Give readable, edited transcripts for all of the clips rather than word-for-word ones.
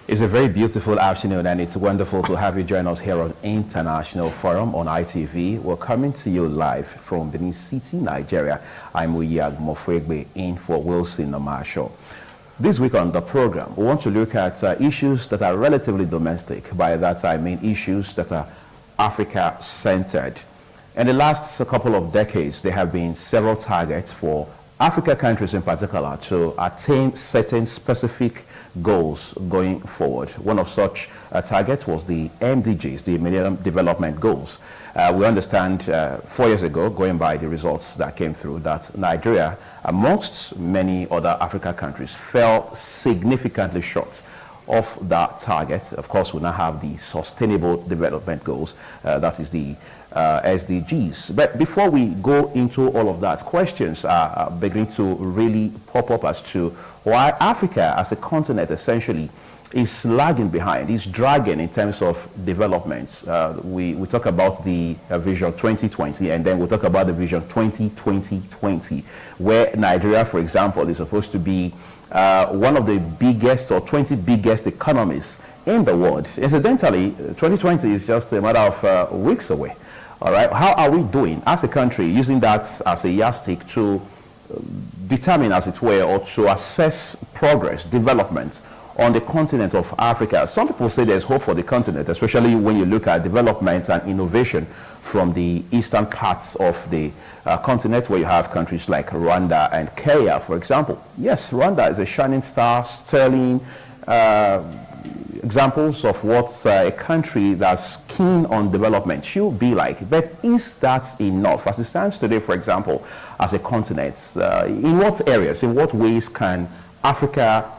It's a very beautiful afternoon, and it's wonderful to have you join us here on International Forum on ITV. We're coming to you live from Benin City, Nigeria. I'm Uyag Mofwegbe in for Wilson Namasho. This week on the program, we want to look at issues that are relatively domestic. By that I mean issues that are Africa-centered. In the last couple of decades, there have been several targets for Africa countries in particular to attain certain specific goals going forward. One of such targets was the MDGs, the Millennium Development Goals. We understand 4 years ago, going by the results that came through, that Nigeria, amongst many other African countries, fell significantly short of that target. Of course, we now have the Sustainable Development Goals, that is the SDGs. But before we go into all of that, questions are beginning to really pop up as to why Africa as a continent essentially is lagging behind, is dragging in terms of development. We talk about the Vision 2020, and then we'll talk about the Vision 2020, where Nigeria, for example, is supposed to be one of the biggest or 20 biggest economies in the world. Incidentally, 2020 is just a matter of weeks away. All right, how are we doing as a country using that as a yardstick to determine, as it were, or to assess progress, development on the continent of Africa? Some people say there's hope for the continent, especially when you look at development and innovation from the eastern parts of the continent, where you have countries like Rwanda and Kenya, for example. Yes, Rwanda is a shining star, sterling examples of what a country that's keen on development should be like. But is that enough? As it stands today, for example, as a continent, in what areas, in what ways can Africa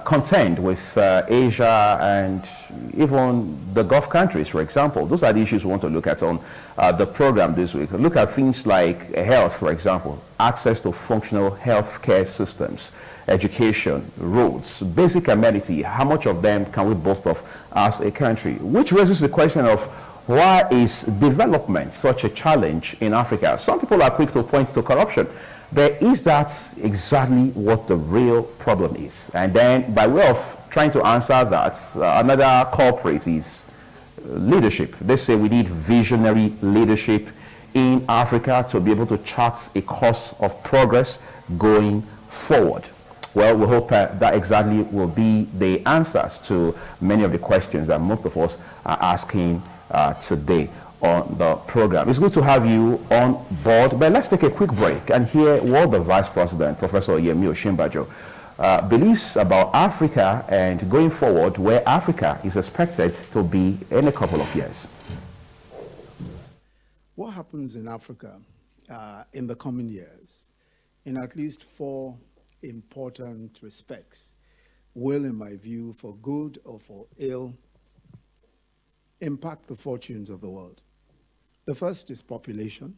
contend with Asia and even the Gulf countries, for example? Those are the issues we want to look at on the program this week. Look at things like health, for example, access to functional healthcare systems, education, roads, basic amenity. How much of them can we boast of as a country? Which raises the question of, why is development such a challenge in Africa? Some people are quick to point to corruption. But is that exactly what the real problem is? And then, by way of trying to answer that, another culprit is leadership. They say we need visionary leadership in Africa to be able to chart a course of progress going forward. Well, we hope that exactly will be the answers to many of the questions that most of us are asking today on the program. It's good to have you on board, but let's take a quick break and hear what the Vice President, Professor Yemi Osinbajo, believes about Africa and going forward, where Africa is expected to be in a couple of years. What happens in Africa in the coming years, in at least 4 important respects, will, in my view, for good or for ill, impact the fortunes of the world. The first is population.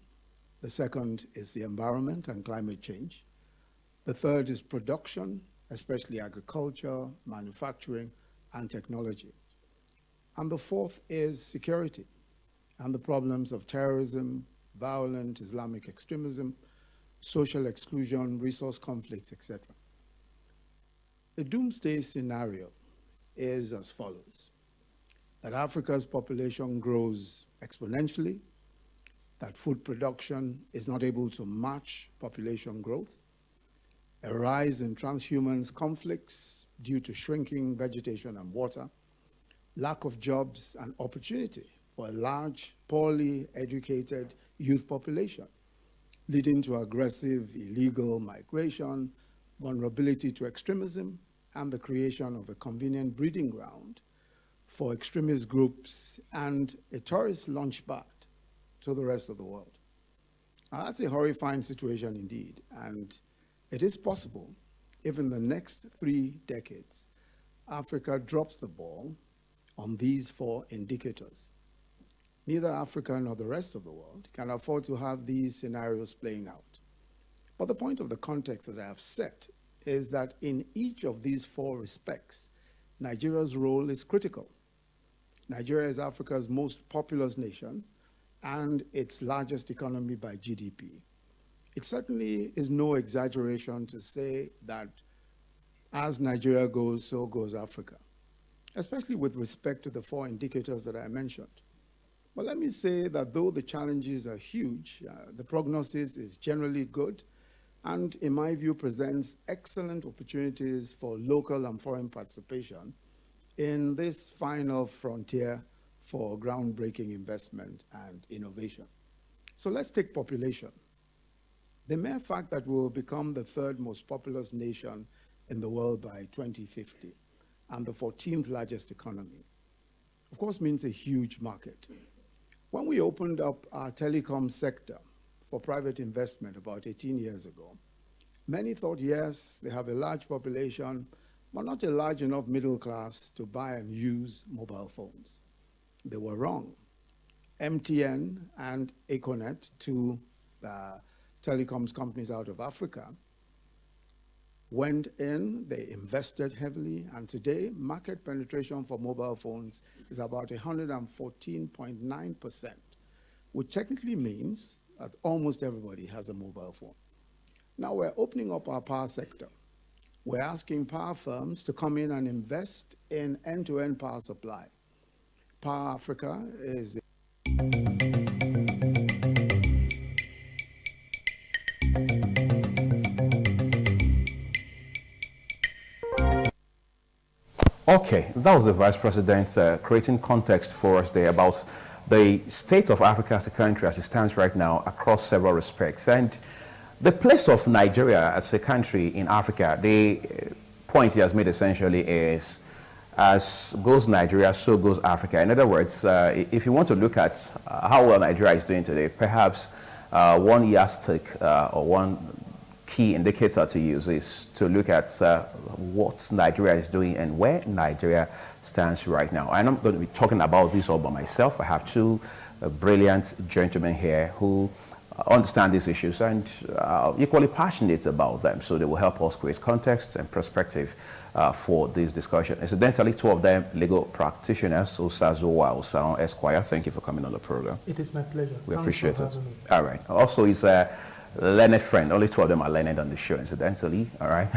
The second is the environment and climate change. The third is production, especially agriculture, manufacturing, and technology. And the fourth is security and the problems of terrorism, violent Islamic extremism, social exclusion, resource conflicts, etc. The doomsday scenario is as follows: that Africa's population grows exponentially, that food production is not able to match population growth, a rise in transhumance conflicts due to shrinking vegetation and water, lack of jobs and opportunity for a large, poorly educated youth population, leading to aggressive illegal migration, vulnerability to extremism, and the creation of a convenient breeding ground for extremist groups and a tourist launchpad to the rest of the world. Now, that's a horrifying situation indeed, and it is possible if in the next 3 decades, Africa drops the ball on these 4 indicators. Neither Africa nor the rest of the world can afford to have these scenarios playing out. But the point of the context that I have set is that in each of these 4 respects, Nigeria's role is critical. Nigeria is Africa's most populous nation and its largest economy by GDP. It certainly is no exaggeration to say that as Nigeria goes, so goes Africa. especially with respect to the 4 indicators that I mentioned. But let me say that though the challenges are huge, the prognosis is generally good and, in my view, presents excellent opportunities for local and foreign participation in this final frontier for groundbreaking investment and innovation. So let's take population. The mere fact that we will become the 3rd most populous nation in the world by 2050 and the 14th largest economy, of course, means a huge market. When we opened up our telecom sector for private investment about 18 years ago, many thought, yes, they have a large population, but not a large enough middle class to buy and use mobile phones. They were wrong. MTN and Econet, 2 telecoms companies out of Africa, went in, they invested heavily, and today market penetration for mobile phones is about 114.9%, which technically means that almost everybody has a mobile phone. Now we're opening up our power sector. We're asking power firms to come in and invest in end-to-end power supply. Power Africa is Okay, that was the Vice President creating context for us there about the state of Africa as a country as it stands right now across several respects. And the place of Nigeria as a country in Africa, the point he has made essentially is, as goes Nigeria, so goes Africa. In other words, if you want to look at how well Nigeria is doing today, perhaps one yardstick or one key indicator to use is to look at what Nigeria is doing and where Nigeria stands right now. And I'm going to be talking about this all by myself. I have 2 brilliant gentlemen here who understand these issues and are equally passionate about them. So they will help us create context and perspective for this discussion. Incidentally, 2 of them legal practitioners, Osazowa Osaon Esquire. Thank you for coming on the program. It is my pleasure. We appreciate it. All right. Also, he's a learned friend. Only 2 of them are learned on the show, incidentally. All right.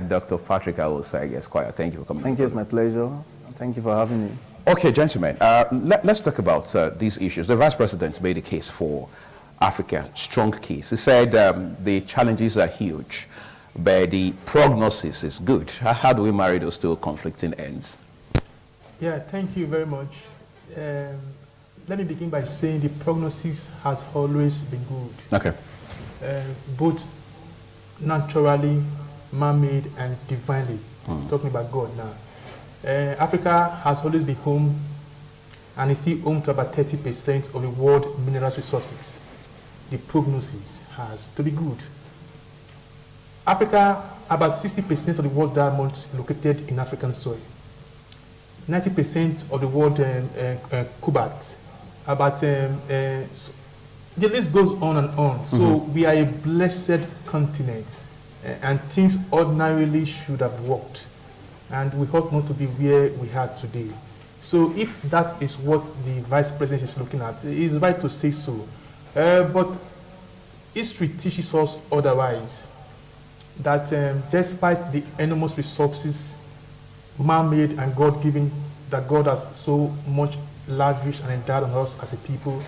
Dr. Patrick Awosai Esquire. Thank you for coming. Thank you. It's my pleasure. Thank you for having me. Okay, gentlemen. Let's talk about these issues. The Vice President made a case for Africa, strong case. He said the challenges are huge, but the prognosis is good. How do we marry those 2 conflicting ends? Yeah, thank you very much. Let me begin by saying the prognosis has always been good. Okay. Both naturally, man-made, and divinely. Talking about God now. Africa has always been home and is still home to about 30% of the world mineral resources. The prognosis has to be good. Africa, about 60% of the world diamonds located in African soil. 90% of the world cobalt. About the list goes on and on. So we are a blessed continent, and things ordinarily should have worked, and we ought not to be where we are today. So if that is what the Vice President is looking at, it is right to say so. But history teaches us otherwise, that despite the enormous resources, man-made and God-given, that God has so much lavished and endowed on us as a people,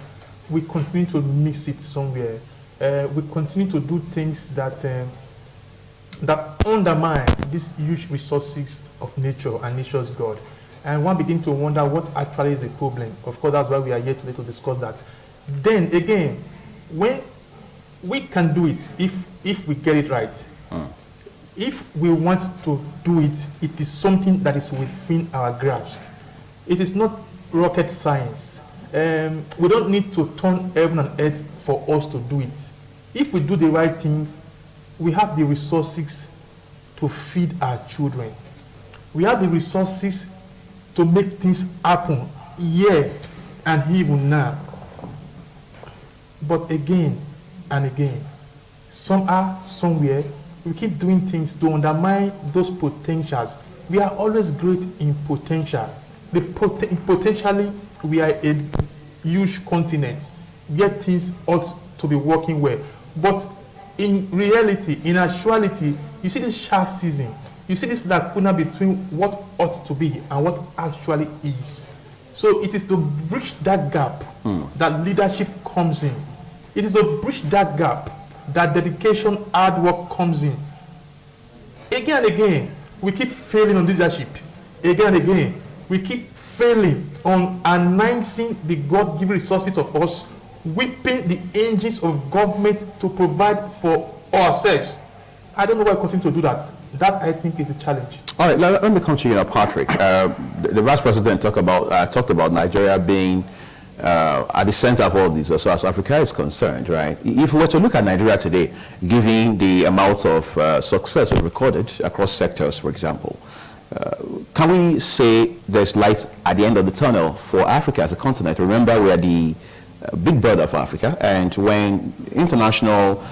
we continue to miss it somewhere. We continue to do things that that undermine these huge resources of nature and nature's God. And one begins to wonder what actually is the problem. Of course, that's why we are here today to discuss that. Then again, when we can do it if we get it right. If we want to do it, it is something that is within our grasp. It is not rocket science. We don't need to turn heaven and earth for us to do it. If we do the right things, we have the resources to feed our children. We have the resources to make things happen here and even now. But again and again, somehow, somewhere, we keep doing things to undermine those potentials. We are always great in potential. Potentially, we are a huge continent where things ought to be working well. But in reality, in actuality, you see this sharp season, you see this lacuna between what ought to be and what actually is. So it is to bridge that gap that leadership comes in. It is to bridge that gap that dedication, hard work comes in. Again and again, we keep failing on leadership. Again and again, we keep failing on announcing the God-given resources of us, whipping the engines of government to provide for ourselves. I don't know why I continue to do that. That, I think, is the challenge. All right, let me come to you now, Patrick. The Vice President talked about Nigeria being at the center of all this, so as Africa is concerned, right? If we were to look at Nigeria today, given the amount of success we've recorded across sectors, for example, can we say there's light at the end of the tunnel for Africa as a continent? Remember, we are the big brother of Africa, and when the international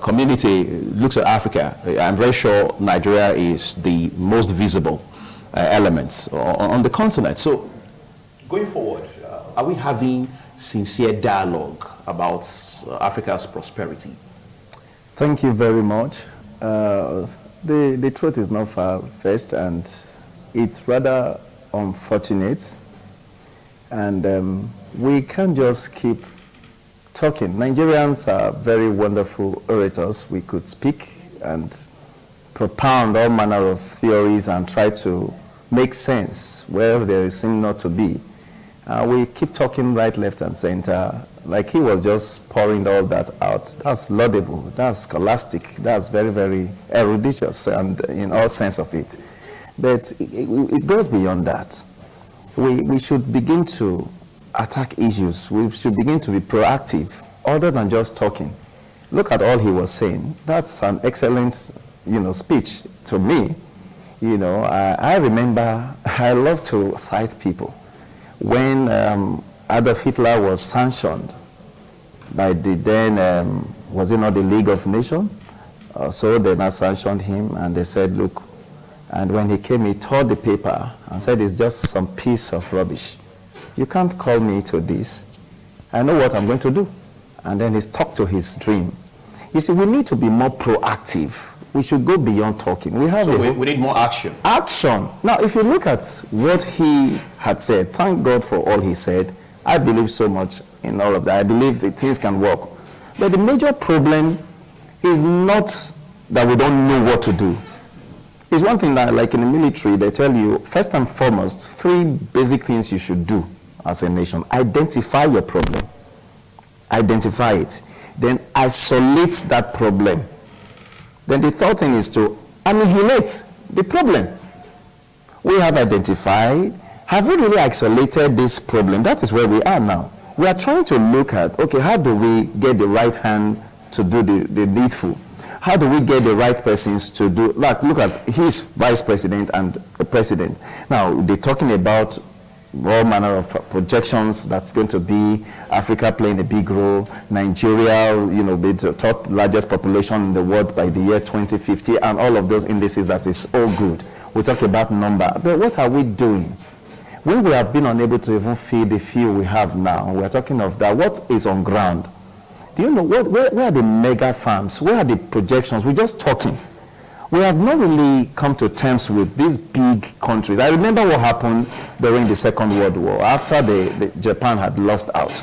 community looks at Africa, I'm very sure Nigeria is the most visible element on the continent. So, going forward, are we having sincere dialogue about Africa's prosperity? Thank you very much. The truth is not far-fetched, and it's rather unfortunate. And we can't just keep talking. Nigerians are very wonderful orators. We could speak and propound all manner of theories and try to make sense where there seems not to be. We keep talking right, left, and center, like he was just pouring all that out. That's laudable, that's scholastic, that's very, very erudious, and in all sense of it. But it goes beyond that. We should begin to attack issues. We should begin to be proactive, other than just talking. Look at all he was saying. That's an excellent, speech to me. I remember, I love to cite people. When Adolf Hitler was sanctioned by the then, was it not the League of Nations? So they now sanctioned him, and they said, look, and when he came, he tore the paper and said, it's just some piece of rubbish. You can't call me to this. I know what I'm going to do. And then he stuck to his dream. You see, we need to be more proactive. We should go beyond talking. We need more action. Action. Now, if you look at what he had said, thank God for all he said. I believe so much in all of that. I believe that things can work. But the major problem is not that we don't know what to do. It's one thing that, like in the military, they tell you, first and foremost, 3 basic things you should do as a nation. Identify your problem. Identify it. Then isolate that problem. Then the third thing is to annihilate the problem. We have identified, have we really isolated this problem? That is where we are now. We are trying to look at, okay, how do we get the right hand to do the needful? How do we get the right persons to do, like, look at his vice president and the president. Now, they're talking about all manner of projections that's going to be Africa playing a big role, Nigeria, be the top largest population in the world by the year 2050, and all of those indices. That is all good. We talk about number, but what are we doing? When we have been unable to even feed the few we have now, we are talking of that. What is on ground? Do you know where are the mega farms? Where are the projections? We're just talking. We have not really come to terms with these big countries. I remember what happened during the Second World War, after Japan had lost out,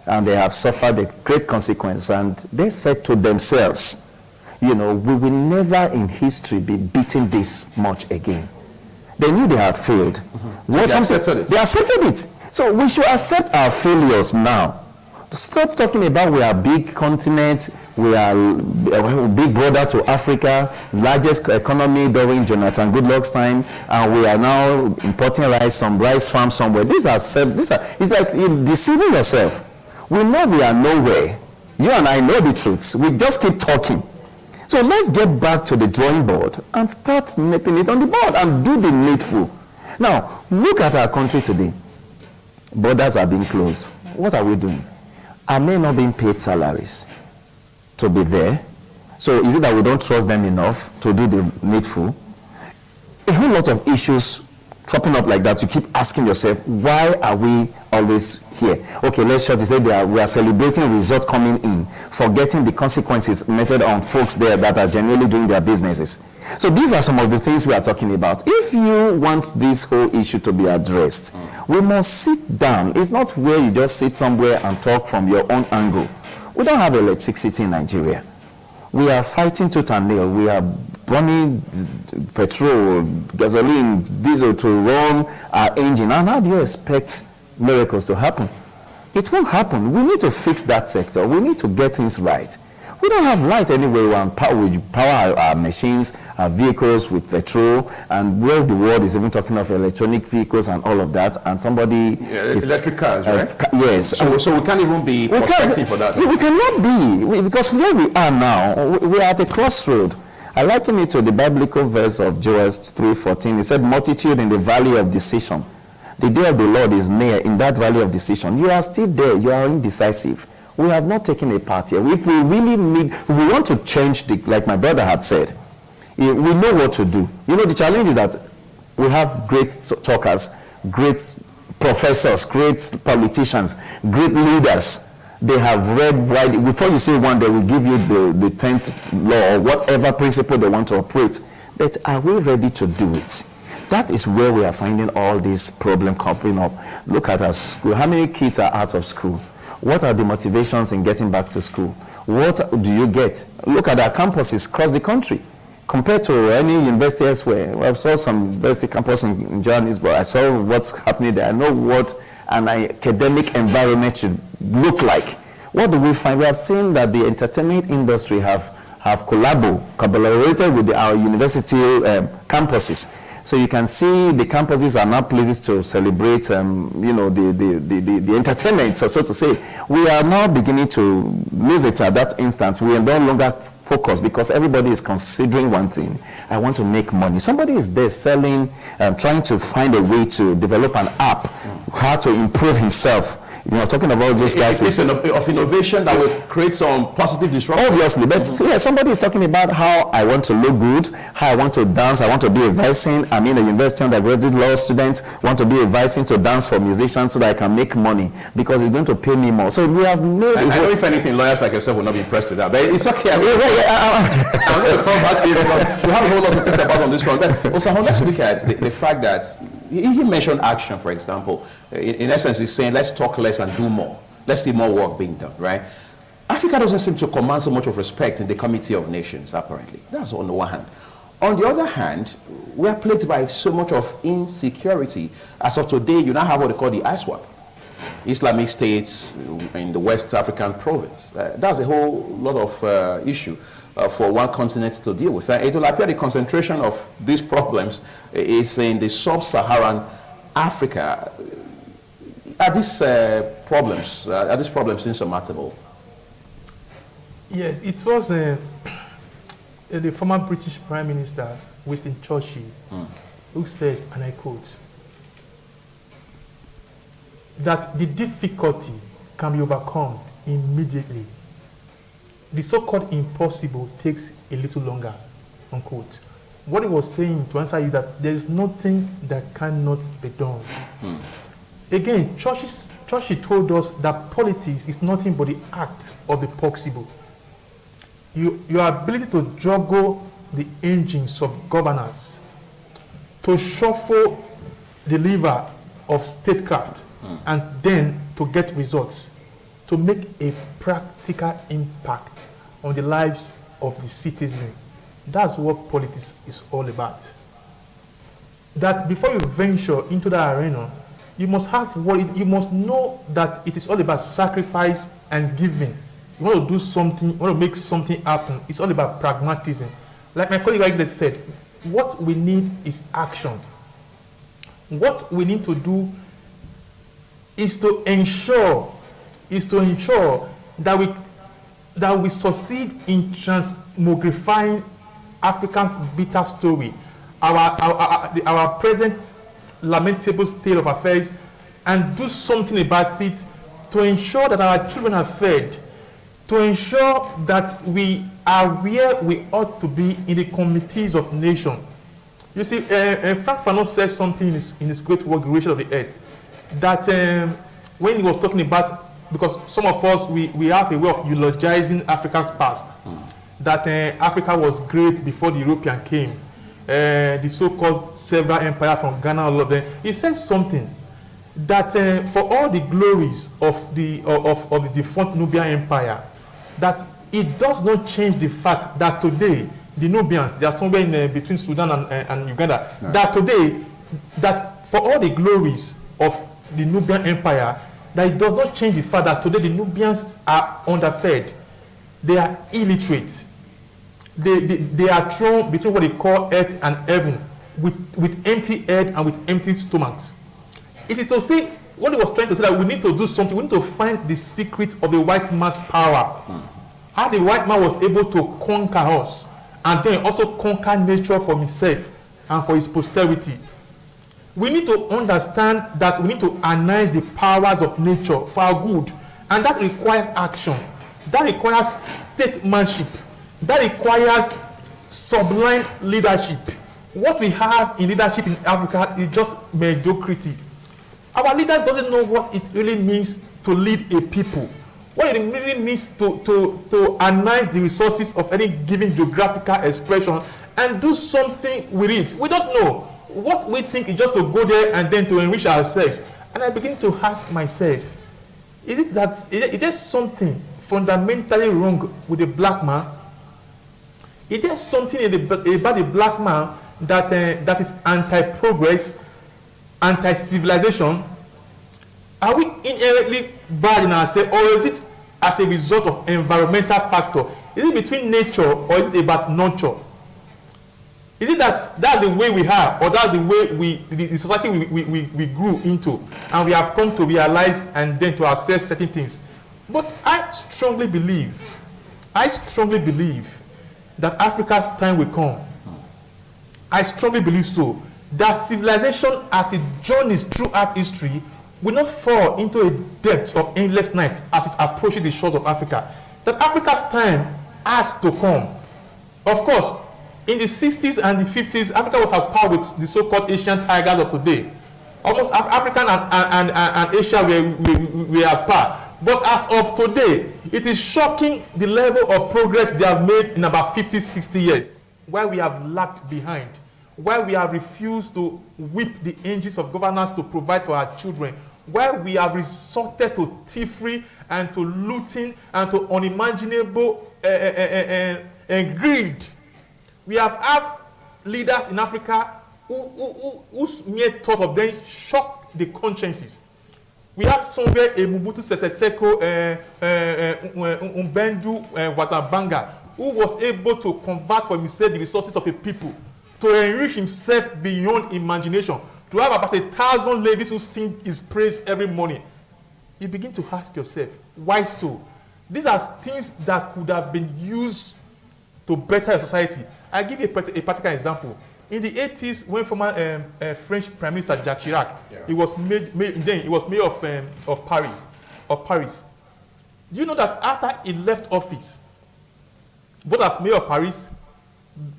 and they have suffered a great consequence, and they said to themselves, we will never in history be beaten this much again. They knew they had failed. They accepted it. They accepted it. So we should accept our failures now. Stop talking about we are a big continent, we are a big brother to Africa, largest economy during Jonathan Goodluck's time, and we are now importing rice, some rice farms somewhere. It's like you're deceiving yourself. We know we are nowhere. You and I know the truths. We just keep talking. So let's get back to the drawing board and start nipping it on the board and do the needful. Now, look at our country today. Borders are being closed. What are we doing? Are men not being paid salaries to be there? So is it that we don't trust them enough to do the needful? A whole lot of issues cropping up like that, you keep asking yourself, why are we always here? Okay, let's short it. Say we are celebrating results coming in, forgetting the consequences meted on folks there that are genuinely doing their businesses. So these are some of the things we are talking about. If you want this whole issue to be addressed, we must sit down. It's not where you just sit somewhere and talk from your own angle. We don't have electricity in Nigeria. We are fighting tooth and nail. We are burning petrol, gasoline, diesel to run our engine. And how do you expect miracles to happen? It won't happen. We need to fix that sector. We need to get things right. We don't have light anyway. We power our machines, our vehicles with petrol, and where the world is even talking of electronic vehicles and all of that, and somebody is electric cars, right? Yes. So we can't even be prospecting for that. We cannot be, because where we are now, we are at a crossroad. I liken it to the biblical verse of Joel 3:14. It said, "Multitude in the valley of decision. The day of the Lord is near in that valley of decision." You are still there. You are indecisive. We have not taken a part here. If we really if we want to change, like my brother had said, we know what to do. You know, the challenge is that we have great talkers, great professors, great politicians, great leaders. They have read widely. Before you say one, they will give you the 10th law or whatever principle they want to operate. But are we ready to do it? That is where we are finding all these problems coming up. Look at our school. How many kids are out of school? What are the motivations in getting back to school? What do you get? Look at our campuses across the country. Compared to any university elsewhere, I saw some university campus in Johannesburg. I saw what's happening there. I know what an academic environment should look like. What do we find? We have seen that the entertainment industry have collaborated with our university campuses. So you can see the campuses are now places to celebrate, the entertainment, so to say. We are now beginning to lose it at that instance. We are no longer focused because everybody is considering one thing. I want to make money. Somebody is there selling, trying to find a way to develop an app, how to improve himself. You know, talking about those guys. It's of innovation that will create some positive disruption. Obviously, but yeah, somebody is talking about how I want to look good, how I want to dance, I want to be a vicing. I'm in a university undergraduate law student, want to be a vicing to dance for musicians so that I can make money because it's going to pay me more. So we have made. I know if anything, lawyers like yourself will not be impressed with that, but it's okay. I'm going to come back to you because we have a whole lot to think about on this one. But also, let's look at the fact that he mentioned action, for example. In essence, he's saying, let's talk less and do more. Let's see more work being done, right? Africa doesn't seem to command so much of respect in the Committee of Nations, apparently. That's on the one hand. On the other hand, we are plagued by so much of insecurity. As of today, you now have what they call the ISWAP, Islamic States in the West African province. That's a whole lot of issue for one continent to deal with. It will appear the concentration of these problems is in the sub-Saharan Africa. Are these problems insurmountable? Yes, it was the former British Prime Minister, Winston Churchill, who said, and I quote, that the difficulty can be overcome immediately. The so-called impossible takes a little longer, unquote. What he was saying to answer you that there is nothing that cannot be done. Again, Churchill told us that politics is nothing but the act of the possible. Your ability to juggle the engines of governance, to shuffle the lever of statecraft, and then to get results, to make a practical impact on the lives of the citizen. That's what politics is all about. That before you venture into that arena, you must you must know that it is all about sacrifice and giving. You want to do something, you want to make something happen. It's all about pragmatism. Like my colleague rightly said, what we need is action. What we need to do is to ensure that we succeed in transmogrifying Africa's bitter story, our present lamentable state of affairs, and do something about it to ensure that our children are fed, to ensure that we are where we ought to be in the committees of nations, You see, Frank Fanon said something in his great work, The Creation of the Earth, that when he was talking about, because some of us, we have a way of eulogizing Africa's past, that Africa was great before the European came, the so-called several empires from Ghana, all of them. He said something, that for all the glories of the defunct Nubian Empire, that it does not change the fact that today the Nubians, they are somewhere in between Sudan and Uganda, right. That today, that for all the glories of the Nubian Empire, that it does not change the fact that today the Nubians are underfed, they are illiterate, they are thrown between what they call earth and heaven, with empty head and with empty stomachs. It is to say, what he was trying to say, that we need to do something, we need to find the secret of the white man's power. How the white man was able to conquer us, and then also conquer nature for himself and for his posterity. We need to understand that we need to harness the powers of nature for our good, and that requires action, that requires statesmanship, that requires sublime leadership. What we have in leadership in Africa is just mediocrity. Our leaders doesn't know what it really means to lead a people. What it really means to harness the resources of any given geographical expression and do something with it. We don't know. What we think is just to go there and then to enrich ourselves. And I begin to ask myself, is there something fundamentally wrong with the black man? Is there something about the black man that is anti-progress, anti-civilization? Are we inherently bad in ourselves, or is it as a result of environmental factor? Is it between nature, or is it about nurture? Is it that's the way we are, or that's the way the society we grew into, and we have come to realize and then to accept certain things? But I strongly believe that Africa's time will come. I strongly believe so. That civilization, as it journeys throughout history, will not fall into a depth of endless night as it approaches the shores of Africa. That Africa's time has to come. Of course, in the 60s and the 50s, Africa was at par with the so-called Asian tigers of today. Almost African and Asia were at par. But as of today, it is shocking the level of progress they have made in about 50, 60 years, while we have lagged behind, while we have refused to whip the engines of governance to provide for our children, while we have resorted to thievery and to looting and to unimaginable greed. We have leaders in Africa whose mere thought of them shock the consciences. We have somewhere a Mobutu Sese Seko Mbendu Wazabanga, who was able to convert for himself the resources of a people, to enrich himself beyond imagination, to have about 1,000 ladies who sing his praise every morning. You begin to ask yourself, why so? These are things that could have been used to better a society. I give you a practical example. In the 80s, when former French Prime Minister Jacques Chirac, he was mayor of Paris. Do you know that after he left office, both as mayor of Paris,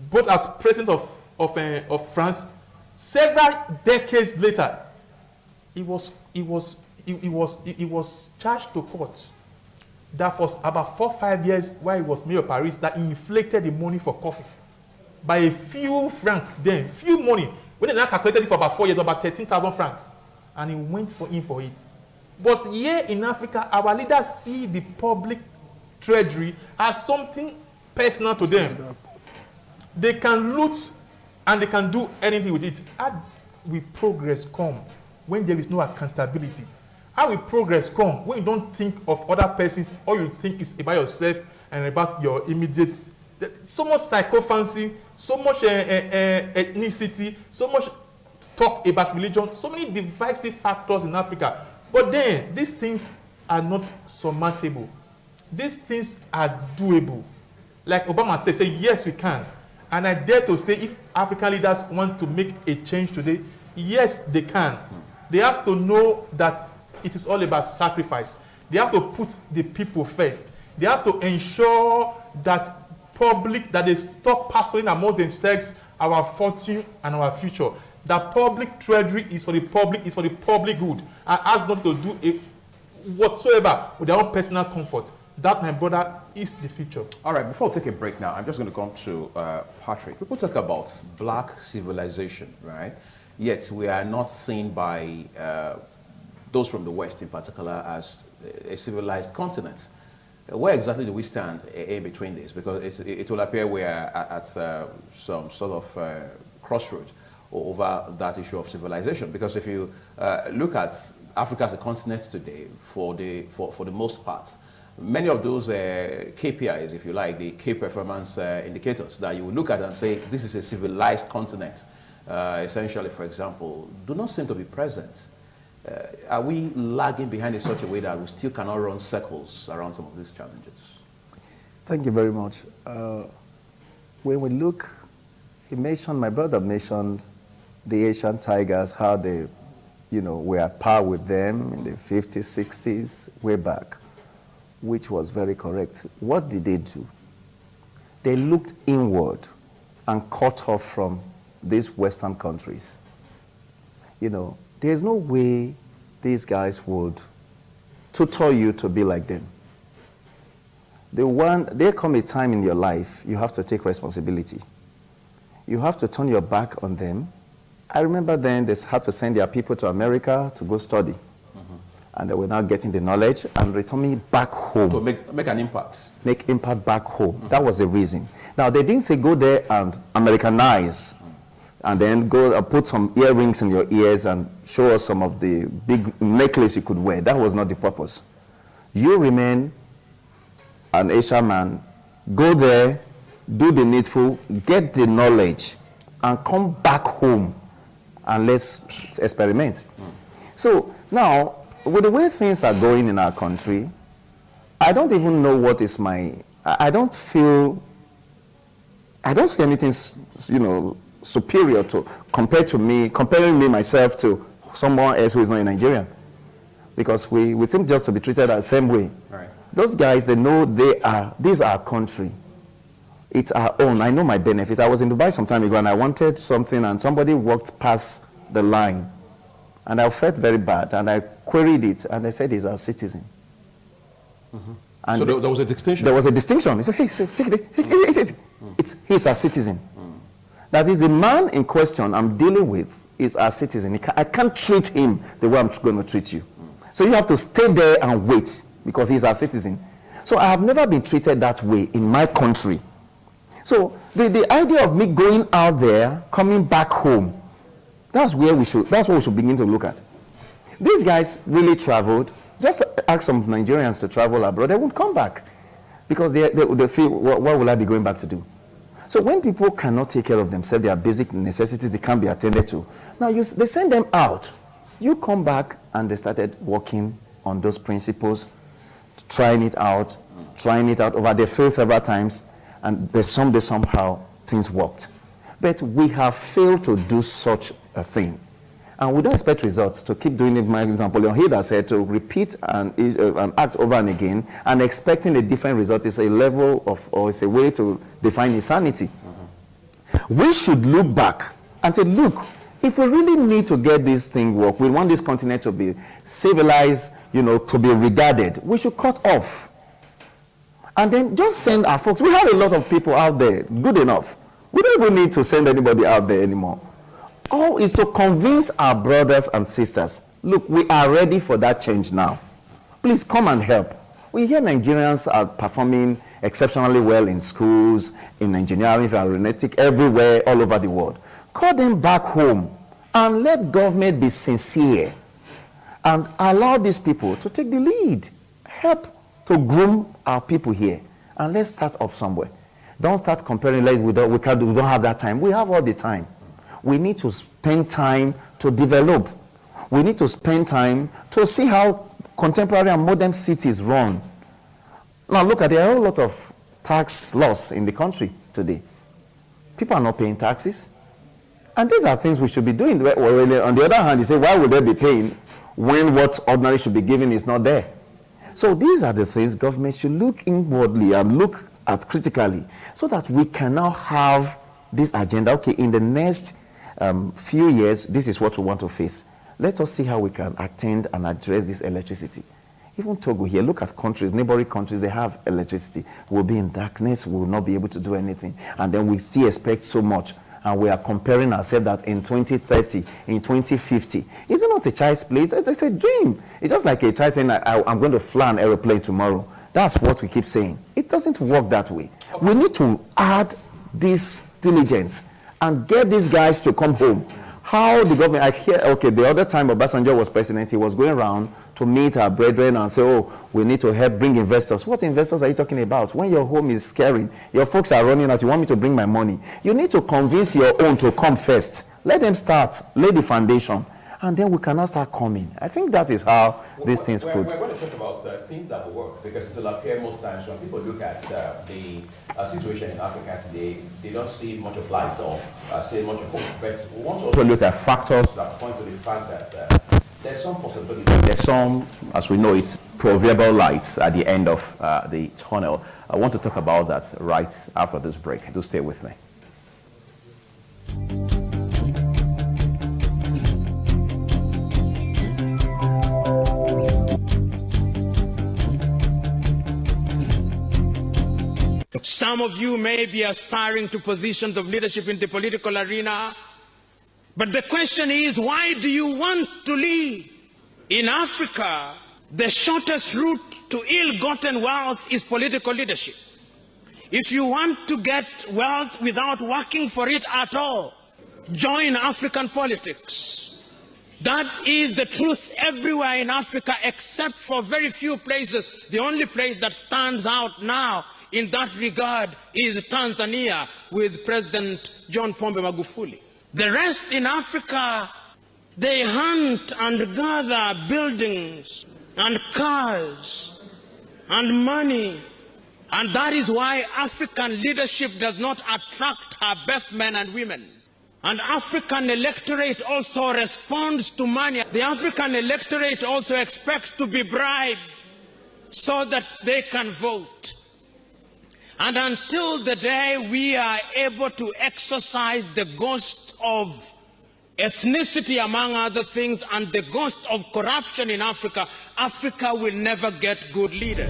both as president of France, several decades later, he was charged to court that for about 4 or 5 years while he was mayor of Paris, that he inflated the money for coffee by a few francs, then few money. When they now calculated it for about 4 years, about 13,000 francs, and he went for it. But here in Africa, our leaders see the public treasury as something personal to them. They can loot and they can do anything with it. How will progress come when there is no accountability? How will progress come when you don't think of other persons, all you think is about yourself and about your immediate? So much psychophancy, so much ethnicity, so much talk about religion, so many divisive factors in Africa. But then, these things are not surmountable. These things are doable. Like Obama said, yes, we can. And I dare to say, if African leaders want to make a change today, yes, they can. They have to know that it is all about sacrifice. They have to put the people first. They have to ensure that public, that they stop pastoring amongst themselves our fortune and our future. That public treasury is for the public, good, and has not to do whatsoever with their own personal comfort. That, my brother, is the future. All right, before we take a break now, I'm just going to come to Patrick. People talk about black civilization, right? Yet we are not seen by those from the West in particular as a civilized continent. Where exactly do we stand in between this? Because it will appear we are at some sort of crossroads over that issue of civilization. Because if you look at Africa as a continent today, for the most part, many of those KPIs, if you like, the key performance indicators that you will look at and say, this is a civilized continent, essentially, for example, do not seem to be present. Are we lagging behind in such a way that we still cannot run circles around some of these challenges? Thank you very much. When we look, my brother mentioned the Asian tigers, how they, were at par with them in the 50s, 60s, way back, which was very correct. What did they do? They looked inward and cut off from these Western countries. There's no way these guys would tutor you to be like them. There come a time in your life you have to take responsibility. You have to turn your back on them. I remember then they had to send their people to America to go study. And they were now getting the knowledge and returning back home. To make an impact. Make impact back home. That was the reason. Now, they didn't say go there and Americanize and then go and put some earrings in your ears and show us some of the big necklace you could wear. That was not the purpose. You remain an Asian man, go there, do the needful, get the knowledge, and come back home and let's experiment. So now, with the way things are going in our country, I don't even know what is I don't feel anything, superior to, comparing me myself to someone else who is not a Nigerian. Because we seem just to be treated the same way. Right. Those guys, they know this is our country. It's our own. I know my benefit. I was in Dubai some time ago and I wanted something and somebody walked past the line. And I felt very bad and I queried it and they said he's our citizen. And so there was a distinction? There was a distinction. He said, hey, take it. He's our citizen. That is, the man in question I'm dealing with is our citizen. I can't treat him the way I'm going to treat you. So you have to stay there and wait because he's our citizen. So I have never been treated that way in my country. So the idea of me going out there, coming back home, that's what we should begin to look at. These guys really traveled. Just ask some Nigerians to travel abroad, they won't come back because they feel, what will I be going back to do? So when people cannot take care of themselves, their basic necessities, they can't be attended to. Now they send them out. You come back and they started working on those principles, trying it out over. They failed several times and someday somehow things worked. But we have failed to do such a thing. And we don't expect results to keep doing it. My example, Leon said to repeat an act over and again and expecting a different result is a level of, or it's a way to define insanity. We should look back and say, look, if we really need to get this thing work, we want this continent to be civilized, to be regarded, we should cut off. And then just send our folks. We have a lot of people out there, good enough. We don't even need to send anybody out there anymore. All is to convince our brothers and sisters, look, we are ready for that change now. Please come and help. We hear Nigerians are performing exceptionally well in schools, in engineering, aeronautic, everywhere, all over the world. Call them back home and let government be sincere and allow these people to take the lead. Help to groom our people here. And let's start up somewhere. Don't start comparing like we don't have that time. We have all the time. We need to spend time to develop. We need to spend time to see how contemporary and modern cities run. Now look at, there are a whole lot of tax laws in the country today. People are not paying taxes. And these are things we should be doing. On the other hand, you say, why would they be paying when what ordinary should be given is not there? So these are the things government should look inwardly and look at critically, so that we can now have this agenda. Okay, in the next few years, this is what we want to face. Let us see how we can attend and address this electricity. Even Togo here, look at countries, neighboring countries, they have electricity. We'll be in darkness, we will not be able to do anything. And then we still expect so much. And we are comparing ourselves that in 2030, in 2050. Is it not a child's play? It's a dream. It's just like a child saying, I'm going to fly an aeroplane tomorrow. That's what we keep saying. It doesn't work that way. We need to add this diligence and get these guys to come home. How the government, I hear, okay, the other time Obasanjo was president, he was going around to meet our brethren and say, oh, we need to help bring investors. What investors are you talking about? When your home is scaring, your folks are running out, you want me to bring my money. You need to convince your own to come first. Let them start, lay the foundation, and then we can now start coming. I think that is how these things could. We're going to talk about things that will work, because it will appear most times when people look at the situation in Africa today, they don't see much of light or see much of hope. But we want to also look at factors that point to the fact that there's some possibility. There's some, as we know, it's proverbial lights at the end of the tunnel. I want to talk about that right after this break. Do stay with me. Some of you may be aspiring to positions of leadership in the political arena, but the question is, why do you want to lead? In Africa, the shortest route to ill-gotten wealth is political leadership. If you want to get wealth without working for it at all, join African politics. That is the truth everywhere in Africa except for very few places. The only place that stands out now in that regard is Tanzania with President John Pombe Magufuli. The rest in Africa, they hunt and gather buildings and cars and money. And that is why African leadership does not attract our best men and women. And African electorate also responds to money. The African electorate also expects to be bribed so that they can vote. And until the day we are able to exercise the ghost of ethnicity, among other things, and the ghost of corruption in Africa, Africa will never get good leaders.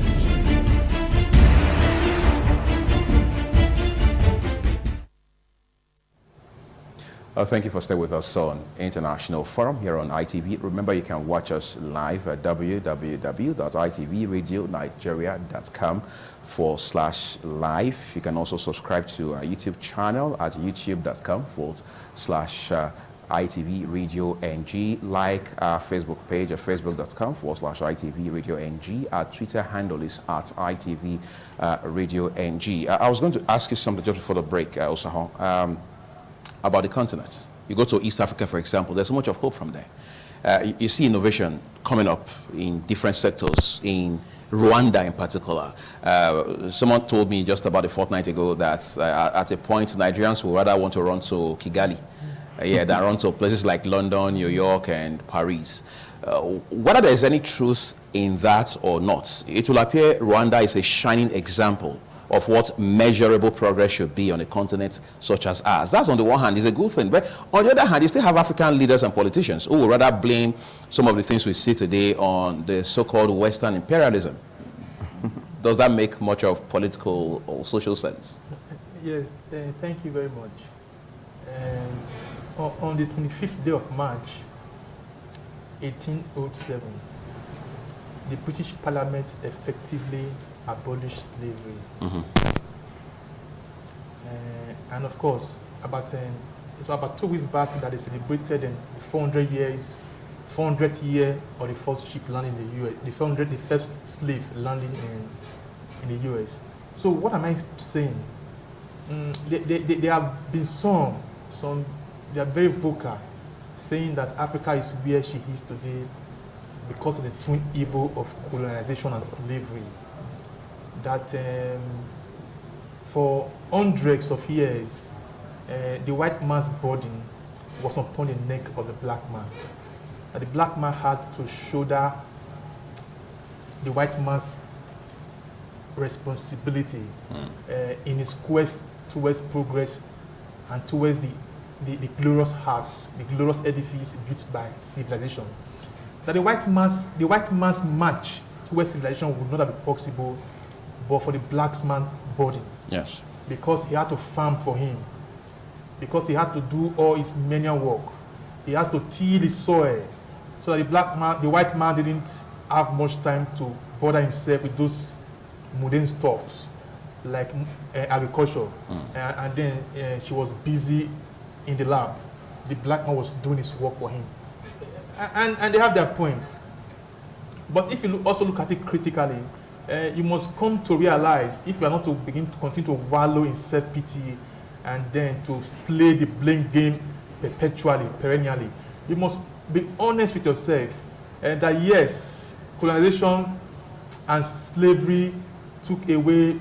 Thank you for staying with us on International Forum here on ITV. Remember, you can watch us live at www.itvradio.com/live. You can also subscribe to our YouTube channel at youtube.com/ITV Radio NG. Like our Facebook page at facebook.com/ITV Radio NG. Our Twitter handle is at ITV Radio NG. I was going to ask you something just before the break, Osahon. About the continents. You go to East Africa, for example, there's so much of hope from there. You see innovation coming up in different sectors, in Rwanda in particular. Someone told me just about a fortnight ago that at a point, Nigerians would rather want to run to Kigali than run to places like London, New York, and Paris. Whether there's any truth in that or not, it will appear Rwanda is a shining example of what measurable progress should be on a continent such as ours. That's on the one hand is a good thing, but on the other hand, you still have African leaders and politicians who would rather blame some of the things we see today on the so-called Western imperialism. Does that make much of political or social sense? Yes, thank you very much. On the 25th day of March, 1807, the British Parliament effectively abolished slavery. And of course, it was about 2 weeks back that they celebrated the 400th year of the first ship landing in the US, the first slave landing in the US. So what am I saying? There have been some they are very vocal, saying that Africa is where she is today because of the twin evil of colonization and slavery. That for hundreds of years, the white man's burden was upon the neck of the black man. That the black man had to shoulder the white man's responsibility in his quest towards progress and towards the glorious house, the glorious edifice built by civilization. That the white man's march towards civilization would not have been possible but for the black man's body. Yes. Because he had to farm for him. Because he had to do all his manual work. He has to till the soil. So that the white man didn't have much time to bother himself with those mundane stuffs like agriculture. And then she was busy in the lab. The black man was doing his work for him. And they have their points. But if you also look at it critically, you must come to realize, if you are not to begin to continue to wallow in self-pity and then to play the blame game perpetually, perennially, you must be honest with yourself that yes, colonization and slavery took away,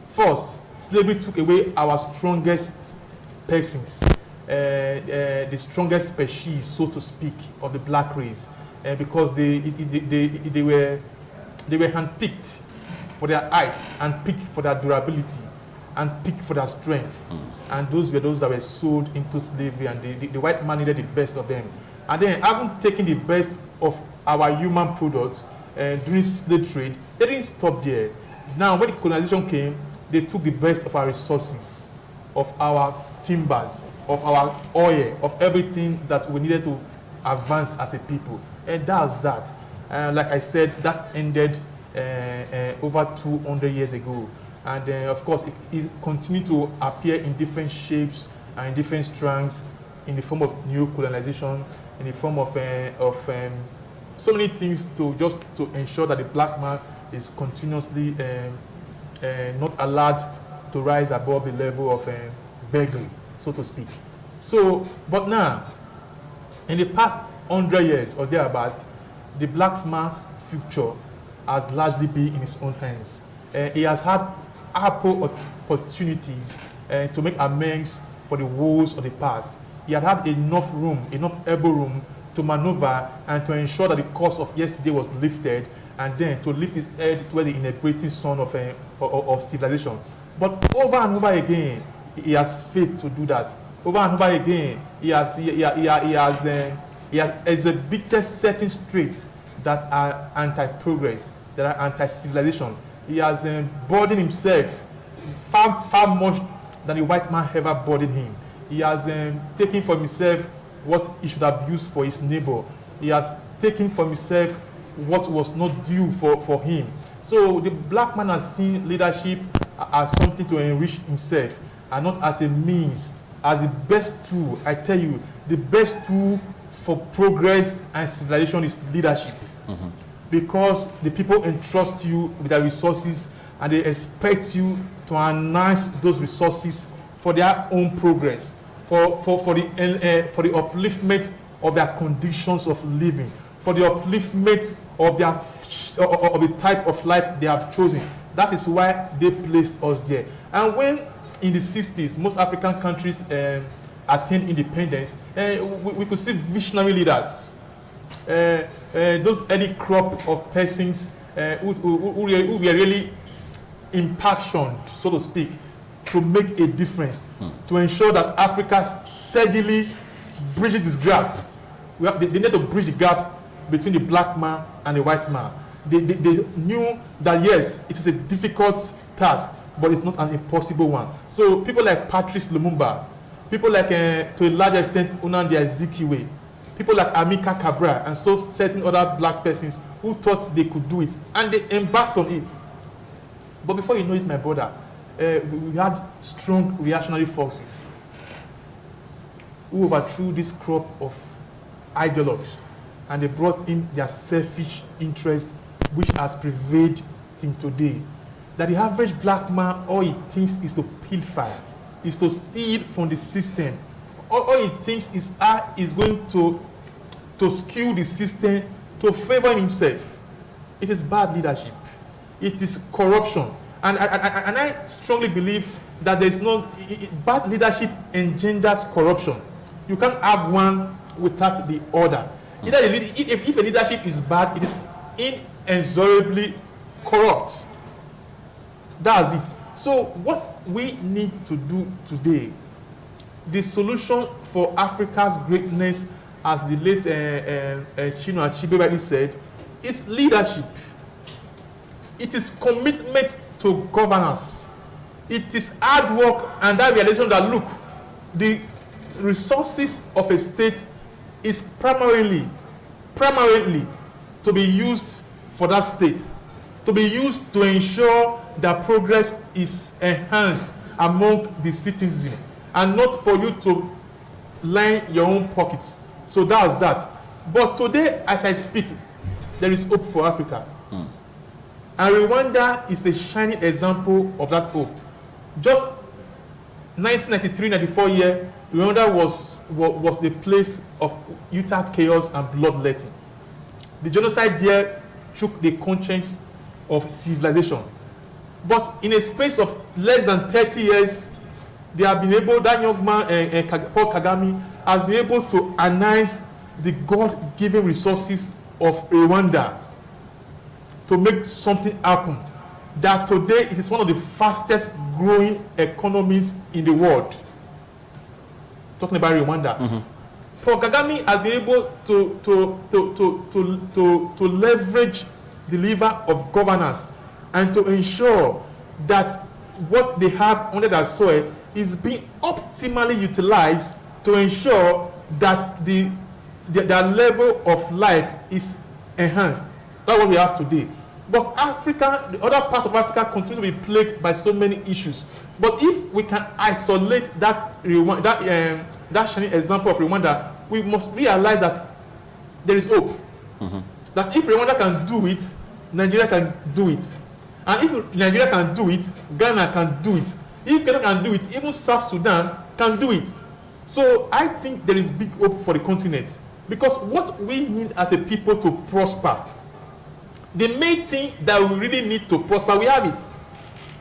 first, slavery took away our strongest persons, the strongest species, so to speak, of the black race, because they were handpicked for their height, and picked for their durability, and picked for their strength. And those were those that were sold into slavery, and the white man needed the best of them. And then, having taken the best of our human products during slave trade, they didn't stop there. Now, when the colonization came, they took the best of our resources, of our timbers, of our oil, of everything that we needed to advance as a people. And that's that. Like I said, that ended over 200 years ago. And of course, it continued to appear in different shapes and in different strands, in the form of new colonization, in the form of so many things to ensure that the black man is continuously not allowed to rise above the level of beggary, so to speak. So, but now, in the past 100 years or thereabouts, the black man's future has largely been in his own hands. He has had ample opportunities to make amends for the woes of the past. He had had enough room, enough elbow room to maneuver and to ensure that the curse of yesterday was lifted, and then to lift his head towards the inebriating sun of civilization. But over and over again, he has failed to do that. Over and over again, he has exhibited certain traits that are anti-progress, that are anti-civilization. He has burdened himself far much than the white man ever burdened him. He has taken for himself what he should have used for his neighbor. He has taken for himself what was not due for him. So the black man has seen leadership as something to enrich himself, and not as a means, as the best tool. I tell you, the best tool for progress and civilization is leadership. Because the people entrust you with their resources, and they expect you to harness those resources for their own progress, for the upliftment of their conditions of living, for the upliftment of the type of life they have chosen. That is why they placed us there. And when in the 60s, most African countries attained independence, we could see visionary leaders, those early crop of persons who were really impacted, so to speak, to make a difference, to ensure that Africa steadily bridges this gap. They need to bridge the gap between the black man and the white man. They knew that yes, it is a difficult task, but it's not an impossible one. So people like Patrice Lumumba, people like, to a large extent, Nnamdi Azikiwe, people like Amilcar Cabral, and so certain other black persons who thought they could do it, and they embarked on it. But before you know it, my brother, we had strong reactionary forces who overthrew this crop of ideologues, and they brought in their selfish interest, which has prevailed till today. That the average black man, all he thinks is to pilfer, is to steal from the system. All he thinks is how he's going to skew the system to favor himself. It is bad leadership. It is corruption. And I strongly believe that there is no bad leadership engenders corruption. You can't have one without the other. Either if a leadership is bad, it is inexorably corrupt. That's it. So what we need to do today, the solution for Africa's greatness, as the late Chinua Achebe rightly said, is leadership. It is commitment to governance. It is hard work and that realization that, look, the resources of a state is primarily to be used for that state, to be used to ensure that progress is enhanced among the citizens, and not for you to line your own pockets. So that's that. But today, as I speak, there is hope for Africa. And Rwanda is a shining example of that hope. Just 1993-94 year, Rwanda was the place of utter chaos and bloodletting. The genocide there shook the conscience of civilization. But in a space of less than 30 years, they have been able, that young man, Paul Kagame, has been able to harness the God-given resources of Rwanda to make something happen. That today it is one of the fastest growing economies in the world. Talking about Rwanda. Paul Kagame has been able to leverage the lever of governance and to ensure that what they have under their soil is being optimally utilized to ensure that their level of life is enhanced. That's what we have today. But Africa, the other part of Africa, continues to be plagued by so many issues. But if we can isolate that shining example of Rwanda, we must realize that there is hope. That if Rwanda can do it, Nigeria can do it. And if Nigeria can do it, Ghana can do it. If Ghana can do it, even South Sudan can do it. So I think there is big hope for the continent. Because what we need as a people to prosper, the main thing that we really need to prosper, we have it.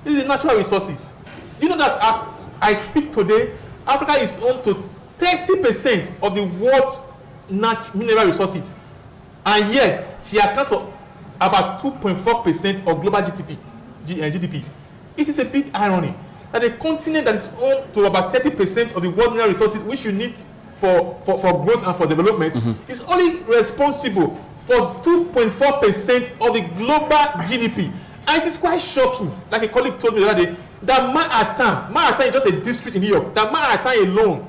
This is the natural resources. You know that as I speak today, Africa is home to 30% of the world's mineral resources. And yet, she accounts for about 2.4% of global GDP. It is a big irony that a continent that is home to about 30% of the world's mineral resources, which you need for growth and for development, is only responsible for 2.4% of the global GDP. And it is quite shocking, like a colleague told me the other day, that Manhattan is just a district in New York, that Manhattan alone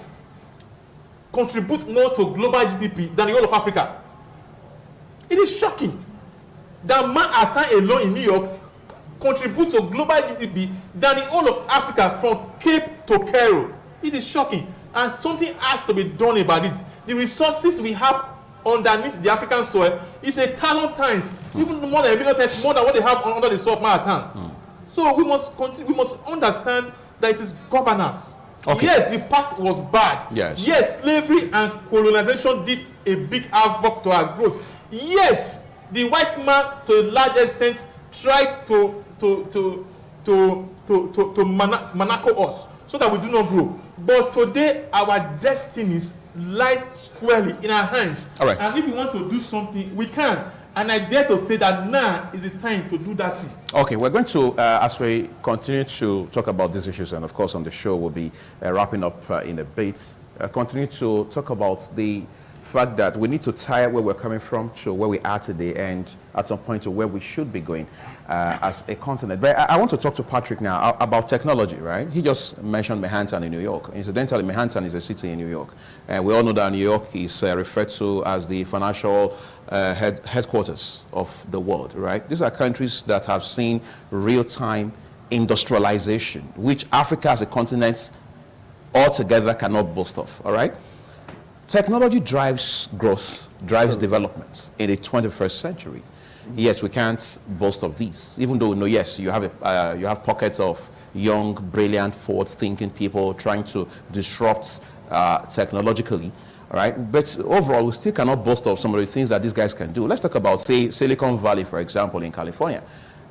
contributes more to global GDP than the whole of Africa. It is shocking that Manhattan alone in New York contributes to global GDP than the whole of Africa from Cape to Cairo. It is shocking, and something has to be done about it. The resources we have underneath the African soil is 1,000 times, even more than 1 million times more than what they have under the soil of Manhattan. So we must understand that it is governance. Okay. Yes, the past was bad. Yes, slavery and colonization did a big havoc to our growth. Yes, the white man to a large extent tried to monaco us so that we do not grow. But today our destinies lie squarely in our hands. All right. And if we want to do something, we can. And I dare to say that now is the time to do that thing. Okay, we're going to, as we continue to talk about these issues, and of course on the show we'll be wrapping up in a bit, continue to talk about the fact that we need to tie where we're coming from to where we are today, and at some point to where we should be going as a continent. But I want to talk to Patrick now about technology, right? He just mentioned Manhattan in New York. Incidentally, Manhattan is a city in New York. And we all know that New York is referred to as the financial headquarters of the world, right? These are countries that have seen real-time industrialization, which Africa as a continent altogether cannot boast of, all right? Technology drives growth, drives development in the 21st century. Yes, we can't boast of this, even though we know, yes, you have pockets of young, brilliant, forward-thinking people trying to disrupt technologically, all right? But overall, we still cannot boast of some of the things that these guys can do. Let's talk about, say, Silicon Valley, for example, in California.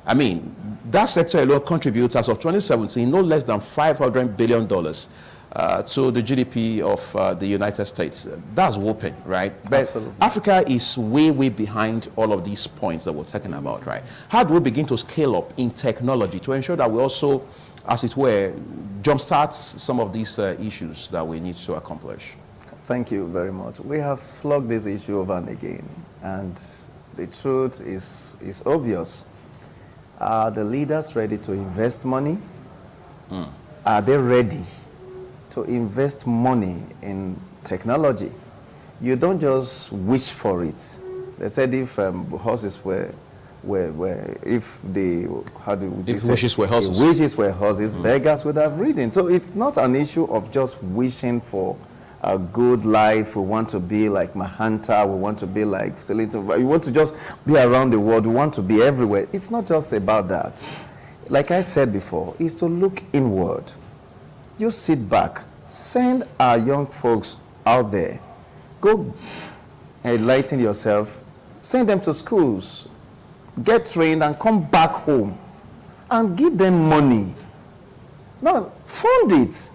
I mean, that sector alone contributes, as of 2017, no less than $500 billion to the GDP of the United States. That's whopping, right? But Absolutely. Africa is way, way behind all of these points that we're talking about, right? How do we begin to scale up in technology to ensure that we also, as it were, jumpstart some of these issues that we need to accomplish? Thank you very much. We have flogged this issue over and again, and the truth is obvious. Are the leaders ready to invest money? Are they ready to invest money in technology? You don't just wish for it. They said if horses were if they, how do we if say? wishes were horses. If wishes were horses, beggars would have ridden. So it's not an issue of just wishing for a good life. We want to be like Mahanta. We want to be like Selito. We want to just be around the world. We want to be everywhere. It's not just about that. Like I said before, it's to look inward. You sit back. Send our young folks out there. Go enlighten yourself. Send them to schools. Get trained and come back home. And give them money. No, fund it.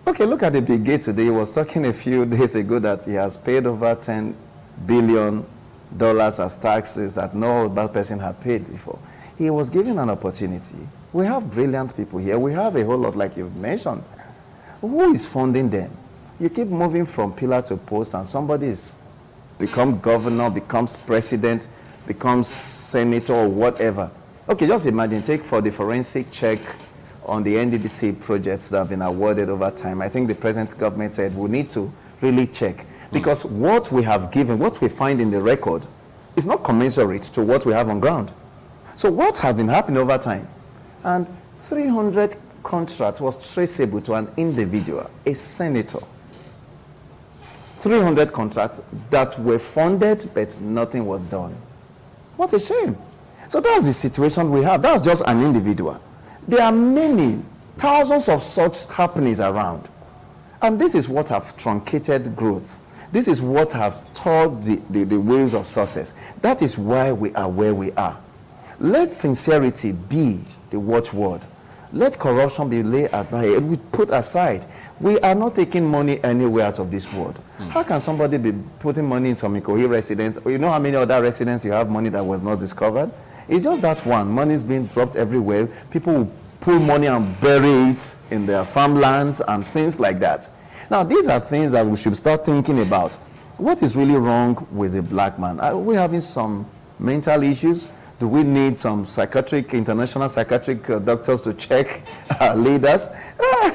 Okay, look at the Bill Gates today. He was talking a few days ago that he has paid over $10 billion as taxes that no other person had paid before. He was given an opportunity. We have brilliant people here. We have a whole lot, like you've mentioned. Who is funding them? You keep moving from pillar to post, and somebody is become governor, becomes president, becomes senator or whatever. Okay, just imagine, take for the forensic check on the NDDC projects that have been awarded over time. I think the present government said we need to really check, because what we have given, what we find in the record, is not commensurate to what we have on ground. So what has been happening over time? And 300 contract was traceable to an individual, a senator. 300 contracts that were funded, but nothing was done. What a shame. So that's the situation we have. That's just an individual. There are many, thousands of such happenings around. And this is what have truncated growth. This is what has torn the waves of success. That is why we are where we are. Let sincerity be the watchword. Let corruption be laid aside. We put aside. We are not taking money anywhere out of this world. How can somebody be putting money in some Ikoyi residents? You know how many other residents you have money that was not discovered? It's just that one. Money is being dropped everywhere. People will pull money and bury it in their farmlands and things like that. Now, these are things that we should start thinking about. What is really wrong with the black man? Are we having some mental issues? Do we need some international psychiatric doctors to check our leaders?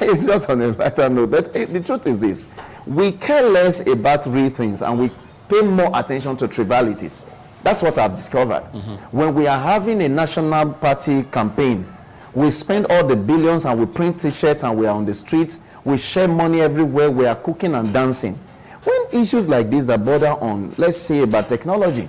It's just on a lighter note. But the truth is this. We care less about real things, and we pay more attention to trivialities. That's what I've discovered. When we are having a national party campaign, we spend all the billions and we print t-shirts and we are on the streets. We share money everywhere. We are cooking and dancing. When issues like this that border on, let's say, about technology,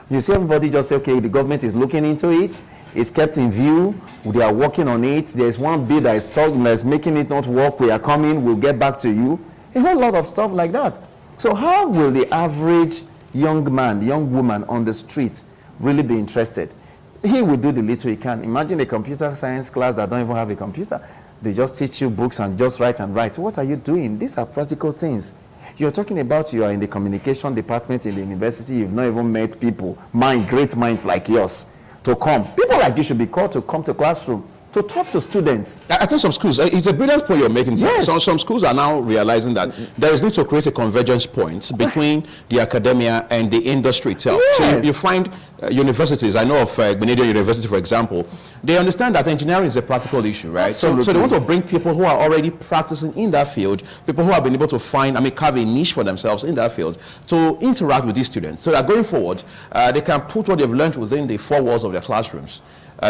you see everybody just say, okay, the government is looking into it. It's kept in view. They are working on it. There's one bill that is talking, that's making it not work. We are coming. We'll get back to you. A whole lot of stuff like that. So how will the average young man, young woman on the street really be interested? He will do the little he can. Imagine a computer science class that don't even have a computer. They just teach you books and just write and write. What are you doing? These are practical things. You're talking about you are in the communication department in the university. You've not even met people, great minds like yours, to come. People like you should be called to come to classroom to talk to students. I think some schools, it's a brilliant point you're making. Yes. Some schools are now realizing that there is need to create a convergence point between the academia and the industry itself. Yes. So you find universities, I know of Grenadian University, for example, they understand that engineering is a practical issue, right? So they want to bring people who are already practicing in that field, people who have been able to find, carve a niche for themselves in that field, to interact with these students, so that going forward, they can put what they've learned within the four walls of their classrooms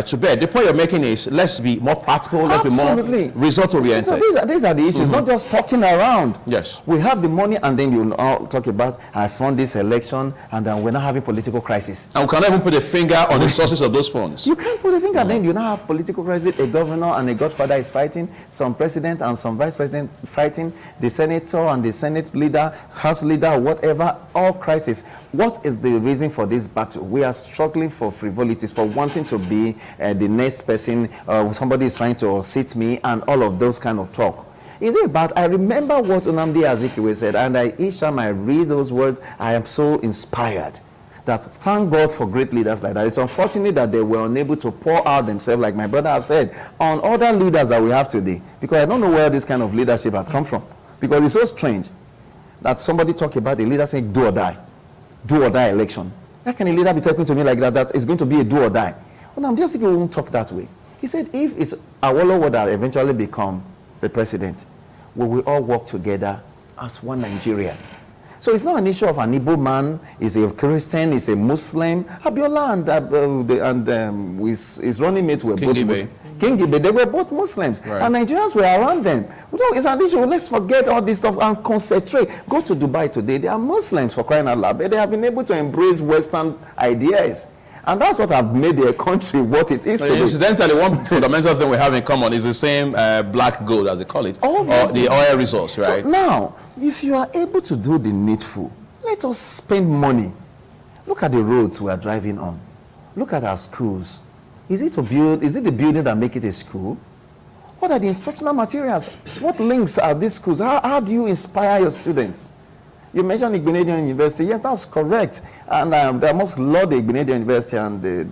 to bear. The point you're making is, let's be more practical, let's be more result-oriented. So these are the issues, not just talking around. Yes. We have the money, and then you all talk about, I fund this election, and then we're not having political crisis. And we cannot even put a finger on the sources of those funds. You can't put a finger, then you now have political crisis. A governor and a godfather is fighting, some president and some vice president fighting, the senator and the senate leader, house leader, whatever, all crisis. What is the reason for this battle? We are struggling for frivolities, for wanting to be the next person, somebody is trying to sit me, and all of those kind of talk. Is it about, I remember what Nnamdi Azikiwe said, and each time I read those words, I am so inspired. That thank God for great leaders like that. It's unfortunate that they were unable to pour out themselves, like my brother have said, on other leaders that we have today. Because I don't know where this kind of leadership has come from. Because it's so strange that somebody talk about a leader saying do or die election. How can a leader be talking to me like that? That it's going to be a do or die. Well, Nnamdi Azikiwe won't talk that way. He said if it's Awolowo that eventually become the president, we will all work together as one Nigeria. So it's not an issue of an Igbo man, is a Christian, is a Muslim. Abiola and his running mates were both Muslims. King Gibe, they were both Muslims. Right. And Nigerians were around them. It's an issue. Let's forget all this stuff and concentrate. Go to Dubai today. They are Muslims, for crying out loud. But they have been able to embrace Western ideas. And that's what have made their country what it is today. Incidentally, one fundamental thing we have in common is the same black gold, as they call it, obviously, or the oil resource, right? So now, if you are able to do the needful, let us spend money. Look at the roads we are driving on. Look at our schools. Is it the building that make it a school? What are the instructional materials? What links are these schools? How do you inspire your students? You mentioned Igbinedion University. Yes, that's correct. And I must laud the Igbinedion University and the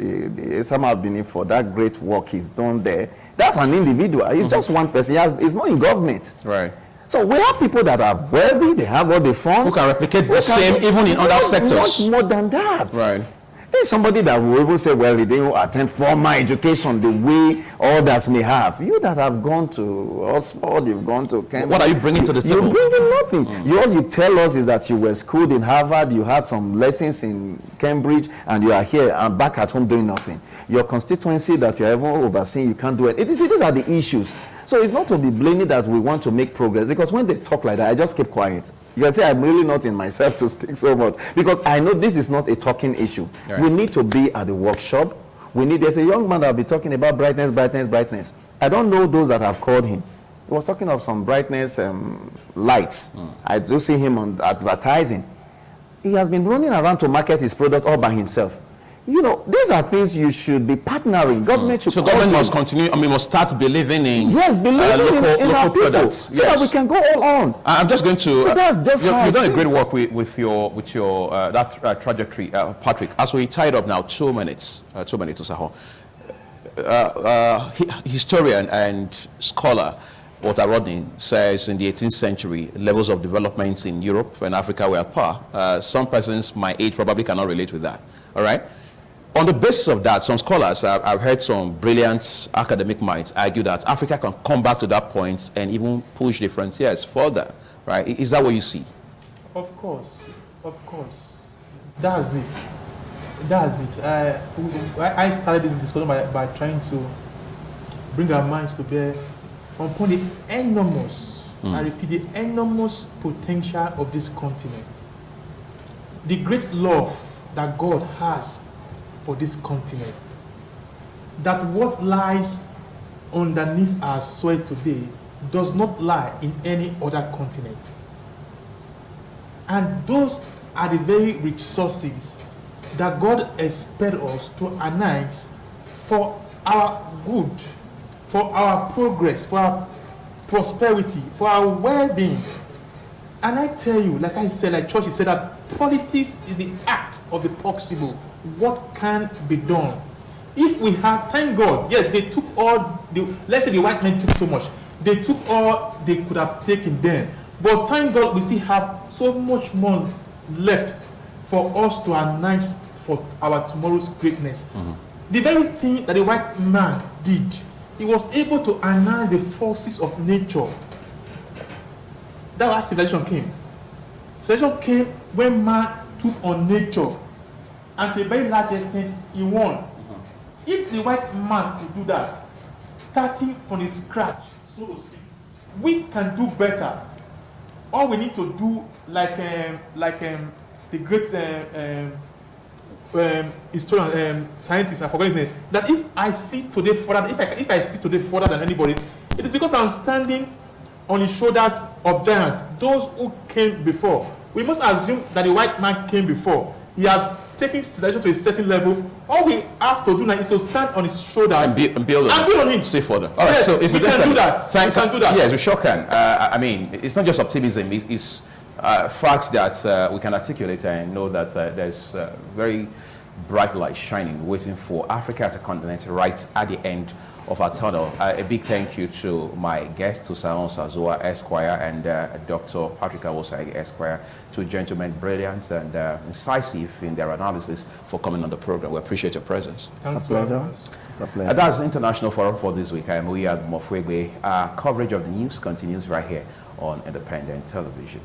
Esama have been in for that great work he's done there. That's an individual. It's just one person. He's not in government. Right. So we have people that are wealthy. They have all the funds. Who can replicate the same even in other sectors. Much more than that. Right. There's somebody that will even say, well, they didn't attend formal education the way others may have. You that have gone to Oxford, you've gone to Cambridge. What are you bringing to the table? You're bringing nothing. All you tell us is that you were schooled in Harvard, you had some lessons in Cambridge, and you are here and back at home doing nothing. Your constituency that you're ever overseeing, you can't do it. These are the issues. So it's not to be blaming that we want to make progress, because when they talk like that, I just keep quiet. You can say I'm really not in myself to speak so much, because I know this is not a talking issue. Right. We need to be at the workshop. There's a young man that will be talking about brightness, brightness, brightness. I don't know those that have called him. He was talking of some brightness lights. I do see him on advertising. He has been running around to market his product all by himself. You know, these are things you should be partnering. Government should. So government must continue. I mean, must start believing in. Yes, believing in our people, products. So that we can go all on. I'm just going to. So that's just how you've done a great work with your trajectory, Patrick. As we tied up now, 2 minutes. 2 minutes, Saho. Historian and scholar Walter Rodney says in the 18th century, levels of developments in Europe and Africa were at par. Some persons my age probably cannot relate with that. All right. On the basis of that, some scholars, I've heard some brilliant academic minds argue that Africa can come back to that point and even push the frontiers further, right? Is that what you see? Of course. That's it. I started this discussion by trying to bring our minds to bear upon the enormous, I repeat, the enormous potential of this continent. The great love that God has for this continent, that what lies underneath our soil today does not lie in any other continent. And those are the very resources that God expects us to harness for our good, for our progress, for our prosperity, for our well-being. And I tell you, like I said, like Church said, that politics is the act of the possible. What can be done? If we have, thank God, yes, they took all, let's say the white men took so much. They took all they could have taken then. But thank God we still have so much more left for us to harness for our tomorrow's greatness. The very thing that the white man did, he was able to harness the forces of nature. That's why civilization came. Civilization came when man took on nature, and to a very large extent, he won. If the white man could do that, starting from the scratch, so to speak, we can do better. All we need to do, like the great historian, scientist, I forgot his name, that if I see today further, if I see today further than anybody, it is because I'm standing on the shoulders of giants, those who came before. We must assume that the white man came before. he has taken civilization to a certain level. All we have to do now is to stand on his shoulders and build on him. See further. All right, yes, so we can do that. We can do that. Yes, we sure can. I mean, it's not just optimism. It's facts that we can articulate and know that there's very bright light shining, waiting for Africa as a continent right at the end of our tunnel. A big thank you to my guests, to Saon Sazua Esquire and Dr. Patrick Awosai Esquire, two gentlemen brilliant and incisive in their analysis, for coming on the program. We appreciate your presence. It's a pleasure. It's a pleasure. That's the International Forum for this week. I'm Uyad Mofwegbe. Coverage of the news continues right here on Independent Television.